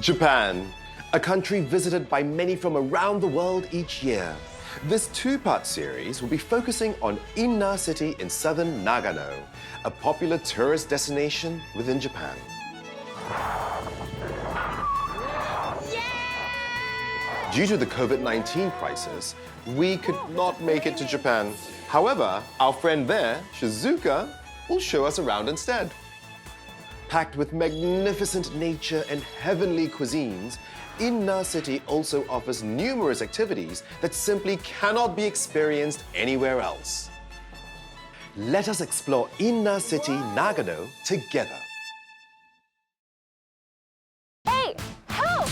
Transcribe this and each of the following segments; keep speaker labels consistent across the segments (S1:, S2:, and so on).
S1: Japan, a country visited by many from around the world each year. This two-part series will be focusing on Inna City in southern Nagano, a popular tourist destination within Japan. Due to the COVID-19 crisis, we could not make it to Japan. However, our friend there, Shizuka, will show us around instead. Packed with magnificent nature and heavenly cuisines, Inna City also offers numerous activities that simply cannot be experienced anywhere else. Let us explore Inna City, Nagano together.
S2: Hey, help!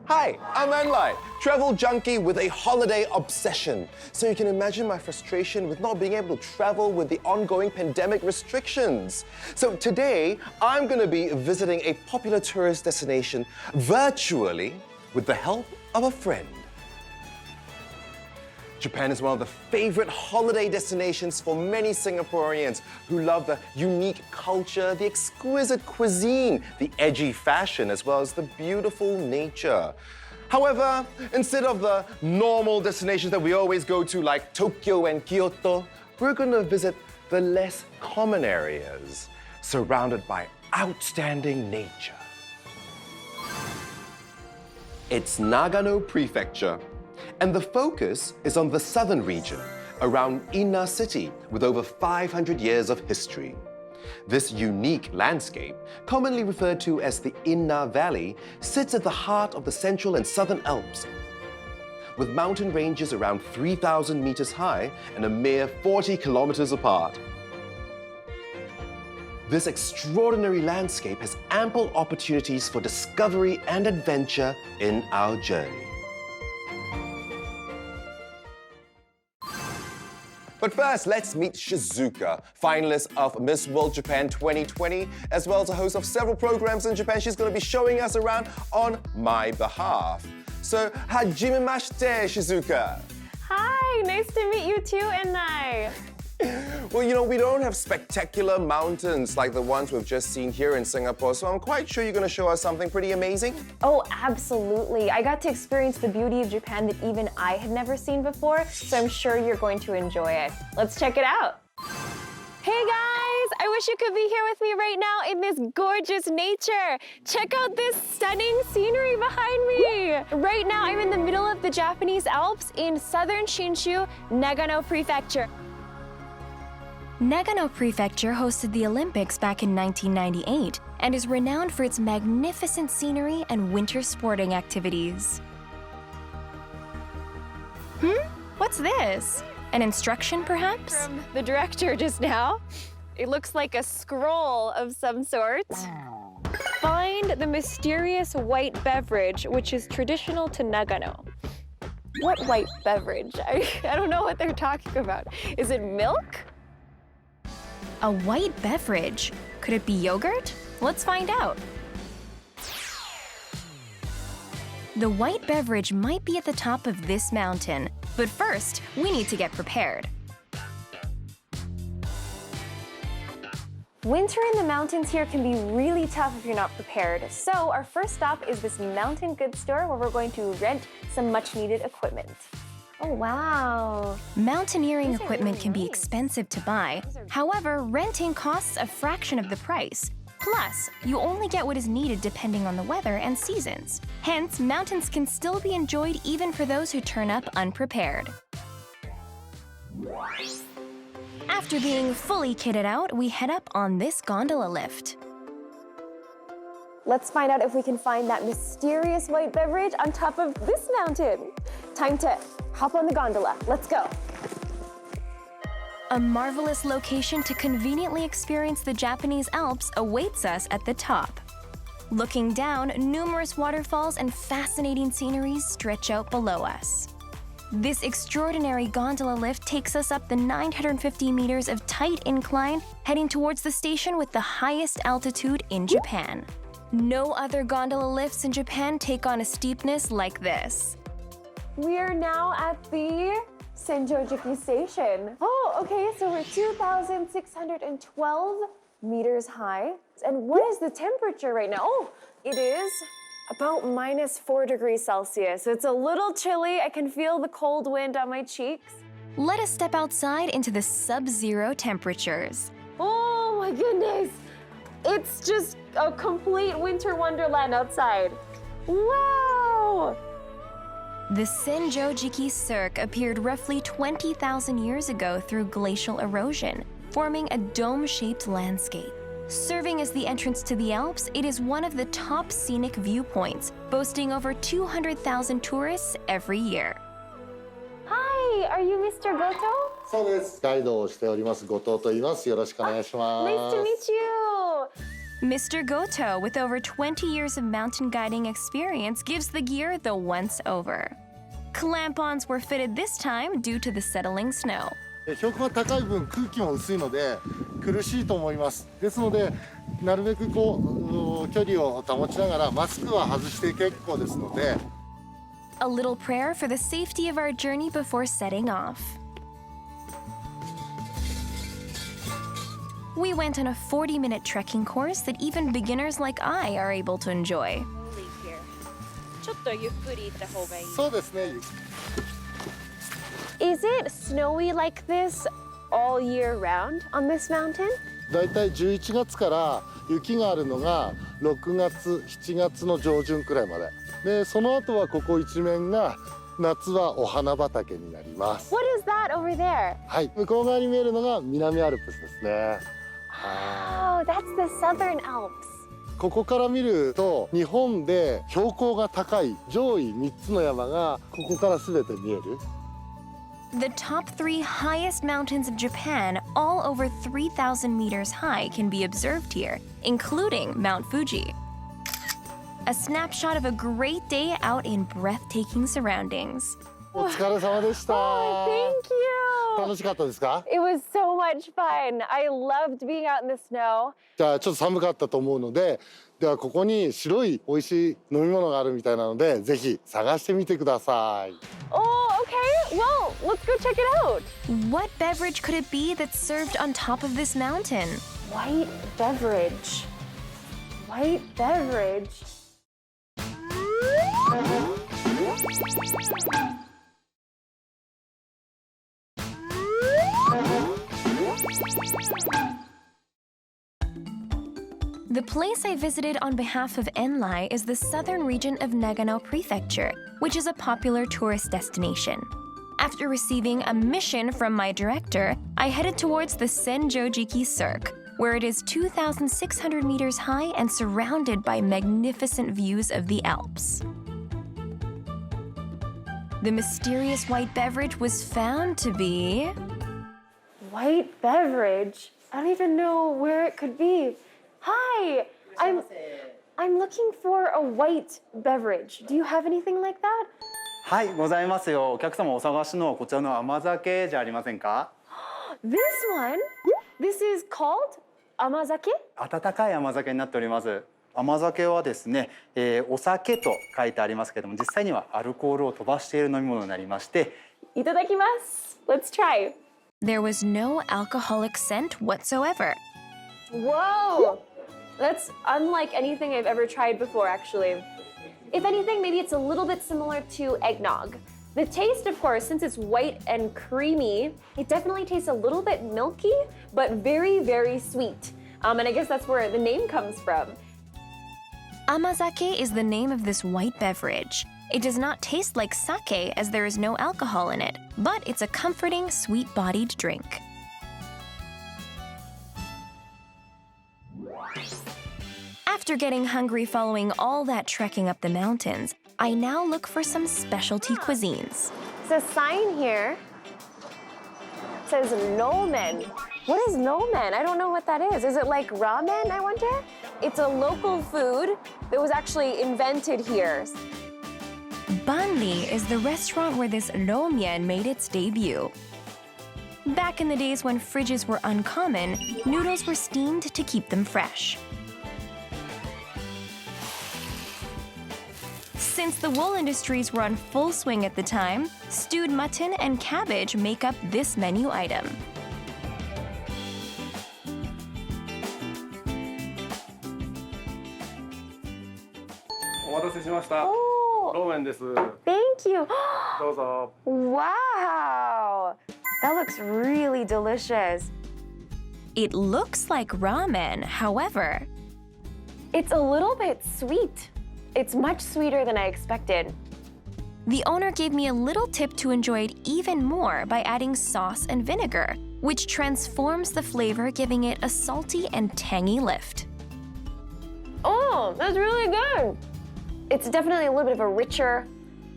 S1: Hi, I'm Anlai, travel junkie with a holiday obsession. So you can imagine my frustration with not being able to travel with the ongoing pandemic restrictions. So today, I'm going to be visiting a popular tourist destination virtually with the help of a friend. Japan is one of the favorite holiday destinations for many Singaporeans who love the unique culture, the exquisite cuisine, the edgy fashion, as well as the beautiful nature. However, instead of the normal destinations that we always go to like Tokyo and Kyoto, we're going to visit the less common areas surrounded by outstanding nature. It's Nagano Prefecture. And the focus is on the southern region, around Inna City, with over 500 years of history. This unique landscape, commonly referred to as the Inna Valley, sits at the heart of the central and southern Alps, with mountain ranges around 3,000 meters high and a mere 40 kilometers apart. This extraordinary landscape has ample opportunities for discovery and adventure in our journey. But first, let's meet Shizuka, finalist of Miss World Japan 2020, as well as a host of several programs in Japan. She's going to be showing us around on my behalf. So, hajimemashite, Shizuka.
S2: Hi, nice to meet you too, Anai.
S1: Well, you know, we don't have spectacular mountains like the ones we've just seen here in Singapore, so I'm quite sure you're going to show us something pretty amazing.
S2: Oh, absolutely. I got to experience the beauty of Japan that even I had never seen before, so I'm sure you're going to enjoy it. Let's check it out. Hey guys, I wish you could be here with me right now in this gorgeous nature. Check out this stunning scenery behind me. Right now, I'm in the middle of the Japanese Alps in southern Shinshu, Nagano Prefecture.
S3: Nagano Prefecture hosted the Olympics back in 1998 and is renowned for its magnificent scenery and winter sporting activities. What's this? An instruction, perhaps?
S2: From the director just now. It looks like a scroll of some sort. Find the mysterious white beverage, which is traditional to Nagano. What white beverage? I don't know what they're talking about. Is it milk?
S3: A white beverage? Could it be yogurt? Let's find out. The white beverage might be at the top of this mountain, but first, we need to get prepared.
S2: Winter in the mountains here can be really tough if you're not prepared. So our first stop is this mountain goods store where we're going to rent some much-needed equipment. Oh, wow.
S3: Mountaineering equipment can be expensive to buy. However, renting costs a fraction of the price. Plus, you only get what is needed depending on the weather and seasons. Hence, mountains can still be enjoyed even for those who turn up unprepared. After being fully kitted out, we head up on this gondola lift.
S2: Let's find out if we can find that mysterious white beverage on top of this mountain. Time to hop on the gondola. Let's go.
S3: A marvelous location to conveniently experience the Japanese Alps awaits us at the top. Looking down, numerous waterfalls and fascinating sceneries stretch out below us. This extraordinary gondola lift takes us up the 950 meters of tight incline, heading towards the station with the highest altitude in Japan. No other gondola lifts in Japan take on a steepness like this.
S2: We are now at the Senjojiki Station. Oh, okay, so we're 2,612 meters high. And what is the temperature right now? Oh, it is about -4 degrees Celsius. It's a little chilly. I can feel the cold wind on my cheeks.
S3: Let us step outside into the sub-zero temperatures.
S2: Oh my goodness. It's just a complete winter wonderland outside. Wow!
S3: The Senjojiki Cirque appeared roughly 20,000 years ago through glacial erosion, forming a dome-shaped landscape. Serving as the entrance to the Alps, it is one of the top scenic viewpoints, boasting over 200,000 tourists every year.
S2: Hi, are you Mr. Goto?
S4: そうです。ガイドをしております後藤と言います。よろしくお願いします。
S2: Nice to meet you.
S3: Mr. Goto, with over 20 years of mountain guiding experience, gives the gear the once-over. Clamp-ons were fitted this time due to the settling snow.
S4: 標高が高い分空気も薄いので苦しいと思います。ですのでなるべくこう距離を保ちながらマスクは外して結構ですので。
S3: A little prayer for the safety of our journey before setting off. We went on a 40-minute trekking course that even beginners like I are able to enjoy.
S5: ちょっとゆっくり行った方がいい。
S4: そうですね。
S2: Is it snowy like this all year round on this mountain?
S4: だいたい11月から雪があるのが6月、7月の上旬くらいまで。で、その後はここ一面が夏はお花畑になります。
S2: What is that over there?
S4: はい、向こう側に見えるのが南アルプスですね。
S2: Oh, that's the southern Alps.
S4: ここから見ると日本で標高が高い上位3つの山がここから全て見える。
S3: The top 3 highest mountains of Japan, all over 3,000 meters high, can be observed here, including Mount Fuji. A snapshot of a great day out in breathtaking surroundings.
S4: お疲れ様でした。
S2: Oh, thank you.
S4: 楽しかったですか？
S2: It was so much fun. I loved being out in the snow.
S4: じゃあちょっと寒かったと思うので、ではここに白い美味しい飲み物があるみたいなので、ぜひ探してみてください。
S2: Oh, okay. Well, let's go check it out.
S3: What beverage could it be that's served on top of this mountain?
S2: White beverage. White beverage.
S3: The place I visited on behalf of Enlai is the southern region of Nagano Prefecture, which is a popular tourist destination. After receiving a mission from my director, I headed towards the Senjojiki Cirque, where it is 2,600 meters high and surrounded by magnificent views of the Alps. The mysterious white beverage was found to be...
S2: White beverage? I don't even know where it could be. Hi, I'm looking for a white beverage. Do you have anything like that?
S6: はい、ございますよ。お客様お探しのこちらの甘酒じゃありませんか？
S2: This one? This is called Amazake?
S6: 温かい甘酒になっております。甘酒はですね、お酒と書いてありますけども、実際にはアルコールを飛ばしている飲み物になりまして。
S2: Itadakimasu. Let's try.
S3: There was no alcoholic scent whatsoever.
S2: Whoa! That's unlike anything I've ever tried before, actually. If anything, maybe it's a little bit similar to eggnog. The taste, of course, since it's white and creamy, it definitely tastes a little bit milky, but very, very sweet. And I guess that's where the name comes from.
S3: Amazake is the name of this white beverage. It does not taste like sake as there is no alcohol in it, but it's a comforting, sweet-bodied drink. After getting hungry following all that trekking up the mountains, I now look for some specialty cuisines.
S2: There's a sign here. It says nomen. What is nomen? I don't know what that is. Is it like ramen, I wonder? It's a local food that was actually invented here.
S3: Banli is the restaurant where this ramen made its debut. Back in the days when fridges were uncommon, noodles were steamed to keep them fresh. Since the wool industries were on full swing at the time, stewed mutton and cabbage make up this menu item.
S7: お待たせしました。
S2: Oh,
S7: ローメンです。
S2: thank you.
S7: どうぞ。
S2: Wow, that looks really delicious.
S3: It looks like ramen, however,
S2: It's a little bit sweet. It's much sweeter than I expected.
S3: the owner gave me a little tip to enjoy it even more by adding sauce and vinegar, which transforms the flavor, giving it a salty and tangy lift.
S2: Oh, that's really good. It's definitely a little bit of a richer,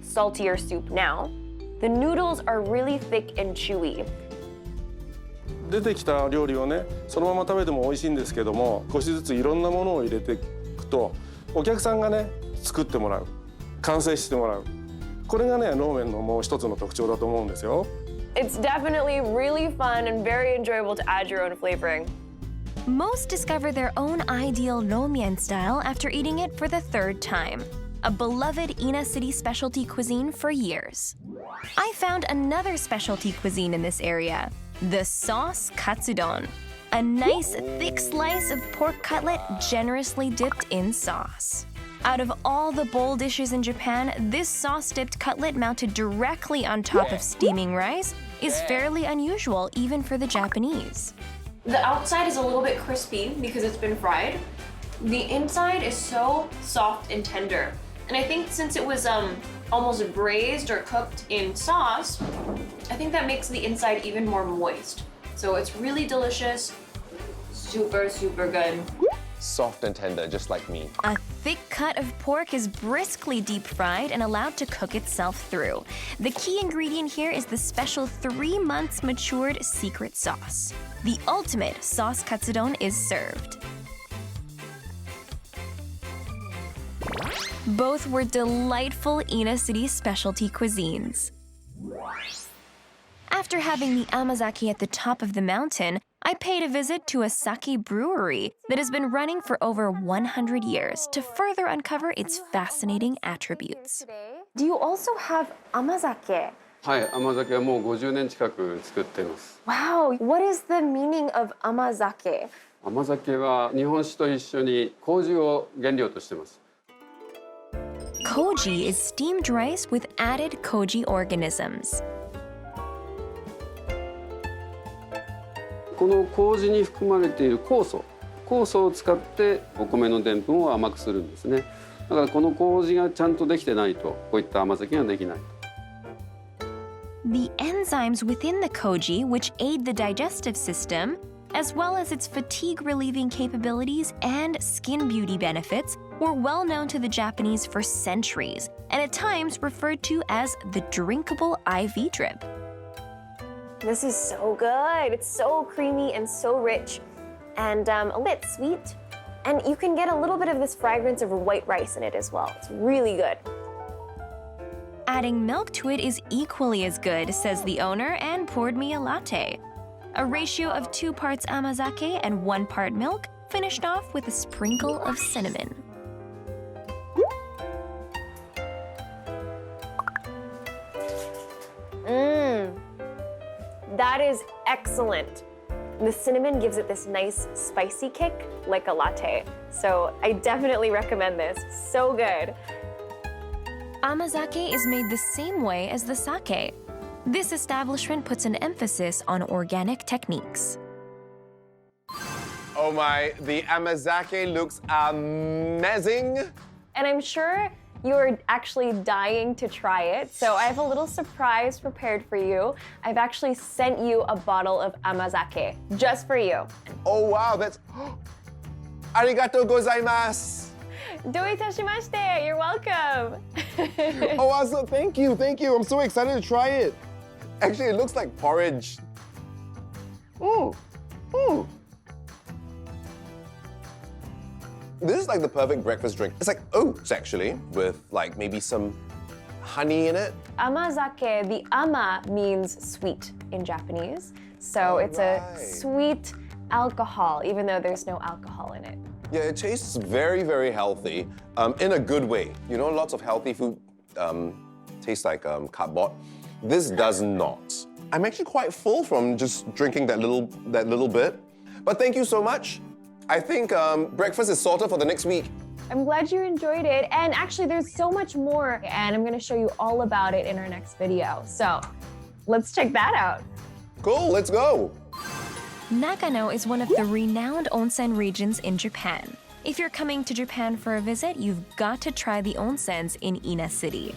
S2: saltier soup now. The noodles are really thick and chewy.
S7: 出てきた料理をね、そのまま食べても美味しいんですけども、少しずついろんなものを入れていくと、お客さんがね、作ってもらう、完成してもらう。これがね、ローメンのもう一つの特徴だと思うんですよ。
S2: It's definitely really fun and very enjoyable to add your own flavoring.
S3: Most discover their own ideal ramen style after eating it for the third time, a beloved Ina City specialty cuisine for years. I found another specialty cuisine in this area, the sauce katsudon, a nice thick slice of pork cutlet generously dipped in sauce. Out of all the bowl dishes in Japan, this sauce-dipped cutlet mounted directly on top of steaming rice is fairly unusual even for the Japanese.
S2: The outside is a little bit crispy because it's been fried. The inside is so soft and tender. And I think since it was almost braised or cooked in sauce, I think that makes the inside even more moist. So it's really delicious, super, super good.
S1: Soft and tender, just like me.
S3: A thick cut of pork is briskly deep fried and allowed to cook itself through. The key ingredient here is the special 3 months matured secret sauce. The ultimate sauce katsudon is served. Both were delightful Ina City specialty cuisines. After having the Amazake at the top of the mountain, I paid a visit to a sake brewery that has been running for over 100 years to further uncover its fascinating attributes.
S2: Do you also have amazake?
S8: はい、甘酒はもう50年近く作っています。
S2: Wow, what is the meaning of amazake?
S8: 甘酒は日本酒と一緒に麹を原料としています。
S3: Koji is steamed rice with added koji organisms.
S8: この麹に含まれている酵素を使ってお米のでんぷんを甘くするんですね。だからこの麹がちゃんとできてないとこういった甘酒ができない。
S3: The enzymes within the koji, which aid the digestive system, as well as its fatigue-relieving capabilities and skin beauty benefits, were well known to the Japanese for centuries, and at times referred to as the drinkable IV drip.
S2: This is so good. It's so creamy and so rich and a bit sweet. And you can get a little bit of this fragrance of white rice in it as well. It's really good.
S3: Adding milk to it is equally as good, says the owner, and poured me a latte. A ratio of 2 parts amazake and 1 part milk, finished off with a sprinkle of cinnamon.
S2: That is excellent. The cinnamon gives it this nice spicy kick, like a latte. So I definitely recommend this. So good.
S3: Amazake is made the same way as the sake. This establishment puts an emphasis on organic techniques.
S1: Oh my, the Amazake looks amazing.
S2: And I'm sure you're actually dying to try it. So I have a little surprise prepared for you. I've actually sent you a bottle of amazake just for you.
S1: Oh wow, that's... Arigatou gozaimasu.
S2: Doitashimashite, you're welcome.
S1: Oh, also, thank you. I'm so excited to try it. Actually, it looks like porridge. This is like the perfect breakfast drink. It's like oats, actually, with like maybe some honey in it.
S2: Amazake, the ama means sweet in Japanese. So it's a sweet alcohol, even though there's no alcohol in it.
S1: Yeah, it tastes very, very healthy, in a good way. You know, lots of healthy food taste like cardboard. This does not. I'm actually quite full from just drinking that little bit. But thank you so much. I think breakfast is sorted for the next week.
S2: I'm glad you enjoyed it. And actually, there's so much more, and I'm gonna show you all about it in our next video. So let's check that out.
S1: Cool, let's go.
S3: Nagano is one of the renowned onsen regions in Japan. If you're coming to Japan for a visit, you've got to try the onsens in Ina City.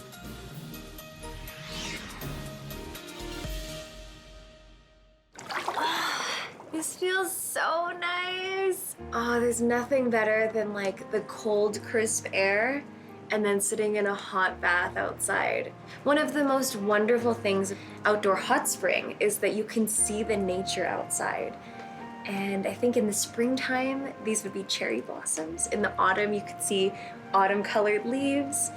S2: This feels so nice. Oh, there's nothing better than like the cold, crisp air and then sitting in a hot bath outside. One of the most wonderful things of outdoor hot spring is that you can see the nature outside. And I think in the springtime, these would be cherry blossoms. In the autumn, you could see autumn-colored leaves.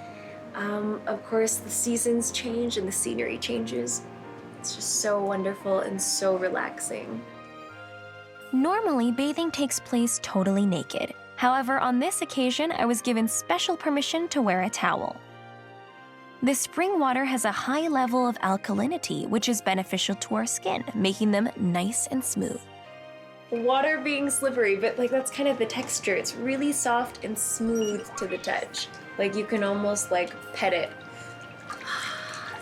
S2: Of course, the seasons change and the scenery changes. It's just so wonderful and so relaxing.
S3: Normally, bathing takes place totally naked. However, on this occasion, I was given special permission to wear a towel. The spring water has a high level of alkalinity, which is beneficial to our skin, making them nice and smooth.
S2: Water being slippery, but like that's kind of the texture. It's really soft and smooth to the touch. Like you can almost like pet it.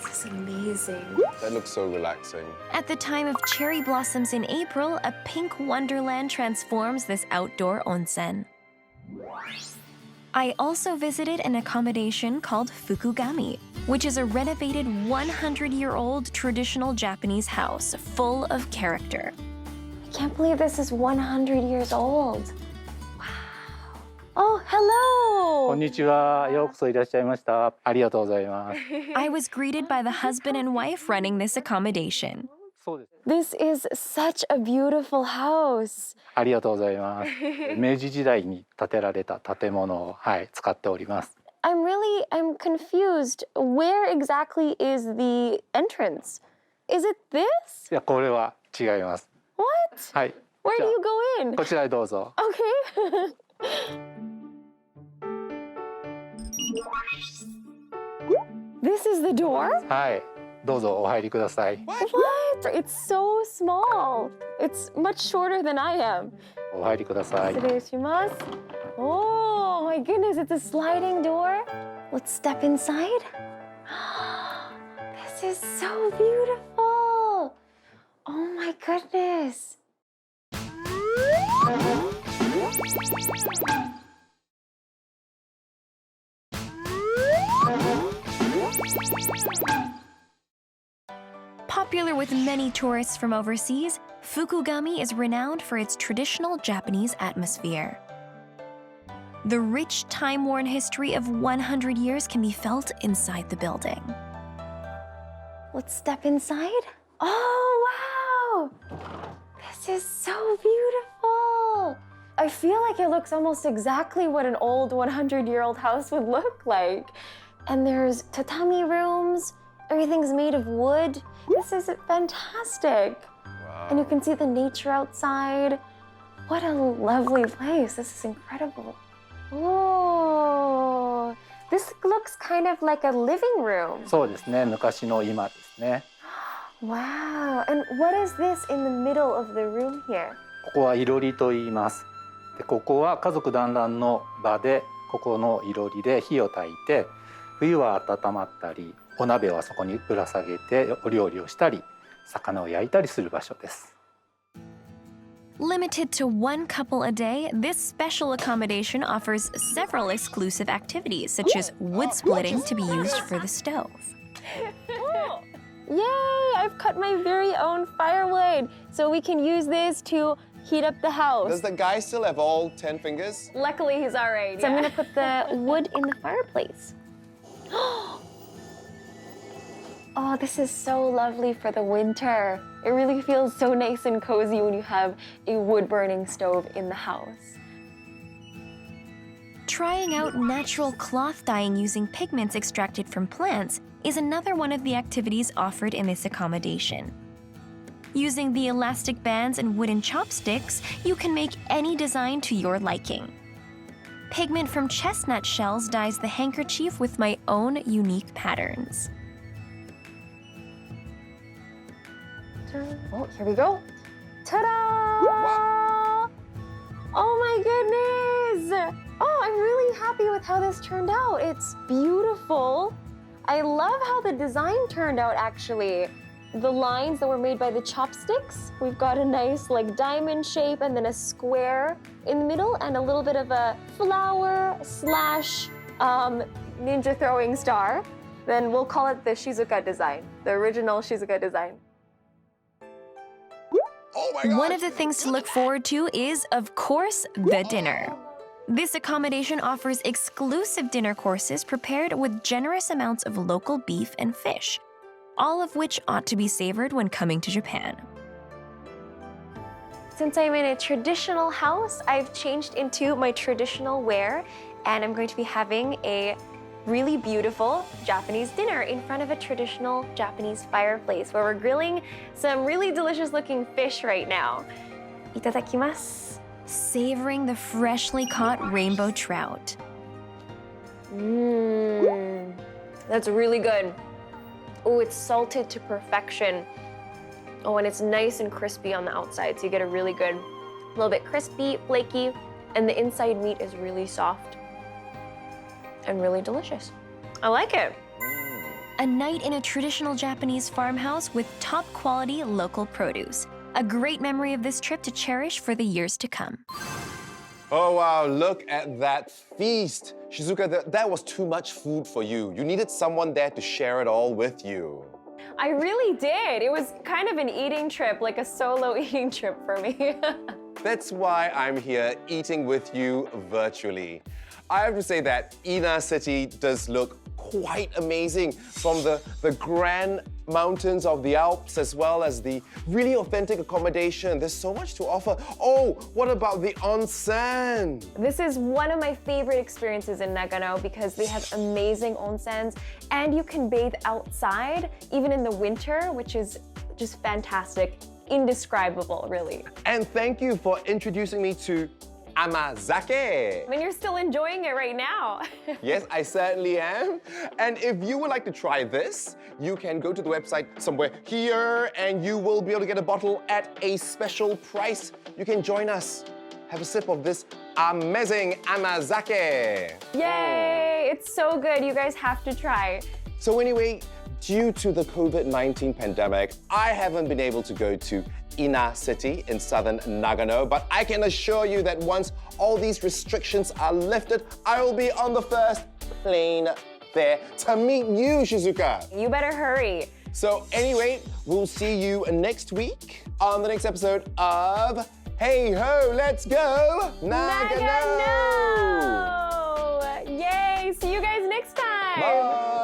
S2: This is amazing.
S1: That looks so relaxing.
S3: At the time of cherry blossoms in April, a pink wonderland transforms this outdoor onsen. I also visited an accommodation called Fukugami, which is a renovated 100-year-old traditional Japanese house full of character.
S2: I can't believe this is 100 years old. Wow. Oh, hello!
S9: こんにちは。ようこそいらっしゃいました。ありがとうございます。
S3: I was greeted by the husband and wife running this accommodation.
S9: そうです。
S2: This is such a beautiful house.
S9: ありがとうございます。明治時代に建てられた建物を、使っております。
S2: I'm confused. Where exactly is the entrance? Is it this?
S9: いや、これは違います。
S2: What?
S9: はい。
S2: Where
S9: じ
S2: do
S9: ゃ
S2: you
S9: あ
S2: go in?
S9: こちらへどうぞ。
S2: Okay. This is the door?
S9: はい。どうぞお入りください。
S2: What? It's so small. It's much shorter than I am.
S9: お入りください。
S2: 失礼します. Oh my goodness, it's a sliding door. Let's step inside. This is so beautiful. Oh my goodness.
S3: Popular with many tourists from overseas, Fukugami is renowned for its traditional Japanese atmosphere. The rich, time-worn history of 100 years can be felt inside the building.
S2: Let's step inside. Oh, wow. This is so beautiful. I feel like it looks almost exactly what an old 100-year-old house would look like. And there's tatami rooms. Everything's made of wood. This is fantastic.
S1: Wow.
S2: And you can see the nature outside. What a lovely place. This is incredible. Oh, this looks kind of like a living room.
S9: そうですね。昔の今ですね。
S2: Wow. And what is this in the middle of the room here?
S9: ここはいろりと言います。で、ここは家族団らんの場で、ここのいろりで火を焚いて、冬は温まったり、お鍋をあそこにぶら下げてお料理をしたり、魚を焼いたりする場所です。
S3: Limited to one couple a day, this special accommodation offers several exclusive activities, such as wood splitting to be used for the stove.
S2: Yay! I've cut my very own firewood, so we can use this to heat up the house.
S1: Does the guy still have all 10 fingers?
S2: Luckily, he's all right. So I'm gonna put the wood in the fireplace. Oh, this is so lovely for the winter. It really feels so nice and cozy when you have a wood-burning stove in the house.
S3: Trying out natural cloth dyeing using pigments extracted from plants is another one of the activities offered in this accommodation. Using the elastic bands and wooden chopsticks, you can make any design to your liking. Pigment from chestnut shells dyes the handkerchief with my own unique patterns.
S2: Oh, here we go. Ta-da! Oh my goodness! Oh, I'm really happy with how this turned out. It's beautiful. I love how the design turned out, actually. The lines that were made by the chopsticks, we've got a nice like diamond shape and then a square in the middle and a little bit of a flower slash ninja throwing star. Then we'll call it the Shizuka design, the original Shizuka design.
S1: Oh my God.
S3: One of the things to look forward to is, of course, the dinner. This accommodation offers exclusive dinner courses prepared with generous amounts of local beef and fish, all of which ought to be savored when coming to Japan.
S2: Since I'm in a traditional house, I've changed into my traditional wear, and I'm going to be having a really beautiful Japanese dinner in front of a traditional Japanese fireplace where we're grilling some really delicious looking fish right now. Itadakimasu.
S3: Savoring the freshly caught rainbow trout.
S2: That's really good. Oh, it's salted to perfection. Oh, and it's nice and crispy on the outside, so you get a really good, a little bit crispy, flaky, and the inside meat is really soft and really delicious. I like it.
S3: A night in a traditional Japanese farmhouse with top quality local produce. A great memory of this trip to cherish for the years to come.
S1: Oh wow, look at that feast. Shizuka, that was too much food for you. You needed someone there to share it all with you.
S2: I really did. It was kind of an eating trip, like a solo eating trip for me.
S1: That's why I'm here eating with you virtually. I have to say that Ina City does look quite amazing, from the grand mountains of the Alps as well as the really authentic accommodation. There's so much to offer. Oh, what about the onsen?
S2: This is one of my favorite experiences in Nagano because they have amazing onsens and you can bathe outside, even in the winter, which is just fantastic. Indescribable, really.
S1: And thank you for introducing me to Amazake.
S2: And you're still enjoying it right now.
S1: Yes, I certainly am. And if you would like to try this, you can go to the website somewhere here and you will be able to get a bottle at a special price. You can join us. Have a sip of this amazing Amazake.
S2: Yay! It's so good. You guys have to try.
S1: So anyway, due to the COVID-19 pandemic, I haven't been able to go to Ina City in southern Nagano, but I can assure you that once all these restrictions are lifted, I will be on the first plane there to meet you, Shizuka.
S2: You better hurry.
S1: So anyway, we'll see you next week on the next episode of Hey Ho, Let's Go Nagano!
S2: Nagano! Yay! See you guys next time!
S1: Bye!